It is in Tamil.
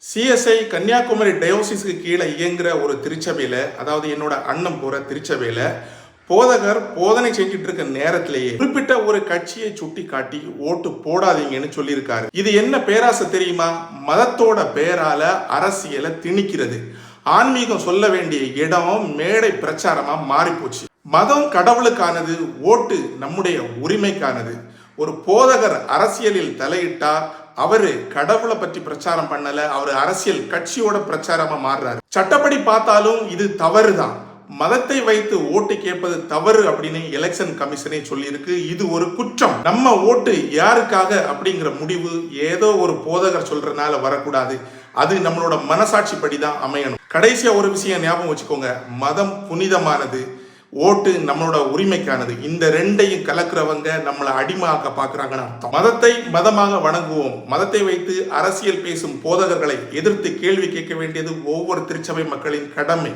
சிஎஸ்ஐ கன்னியாகுமரி டயோசிஸ்க்கு கீழே இயங்குற ஒரு திருச்சபையில, அதாவது என்னோட அண்ணன் போற திருச்சபையில போதகர் போதனை செஞ்சுட்டு இருக்க நேரத்திலேயே குறிப்பிட்ட ஒரு கட்சியை சுட்டி காட்டி ஓட்டு போடாதீங்கன்னு சொல்லியிருக்காரு. இது என்ன பேராசை தெரியுமா? மதத்தோட பேரால அரசியலை திணிக்கிறது. ஆன்மீகம் சொல்ல வேண்டிய இடம் மேடை பிரச்சாரமா மாறி போச்சு. மதம் கடவுளுக்கானது, ஓட்டு நம்முடைய உரிமைக்கானது. ஒரு போதகர் அரசியலில் தலையிட்டா அவரு கடவுளை பற்றி பிரச்சாரம் பண்ணல, அவரு அரசியல் கட்சியோட பிரச்சாரமா மாறுறாரு. சட்டப்படி பார்த்தாலும் இது தவறுதான். மதத்தை வைத்து ஓட்டு கேட்பது தவறு அப்படின்னு எலெக்ஷன் கமிஷனே சொல்லியிருக்கு. இது ஒரு குற்றம். நம்ம ஓட்டு யாருக்காக அப்படிங்கிற முடிவு ஏதோ ஒரு போதகர் சொல்றதுனால வரக்கூடாது. அது நம்மளோட மனசாட்சி படிதான் அமையணும். கடைசியா ஒரு விஷயம் ஞாபகம் வச்சுக்கோங்க, மதம் புனிதமானது, ஓட்டு நம்மளோட உரிமைக்கானது. இந்த ரெண்டையும் கலக்கிறவங்க நம்மளை அடிமையாக்க பாக்குறாங்கன்னு அர்த்தம். மதத்தை மதமாக வணங்குவோம். மதத்தை வைத்து அரசியல் பேசும் போதகர்களை எதிர்த்து கேள்வி கேட்க வேண்டியது ஒவ்வொரு திருச்சபை மக்களின் கடமை.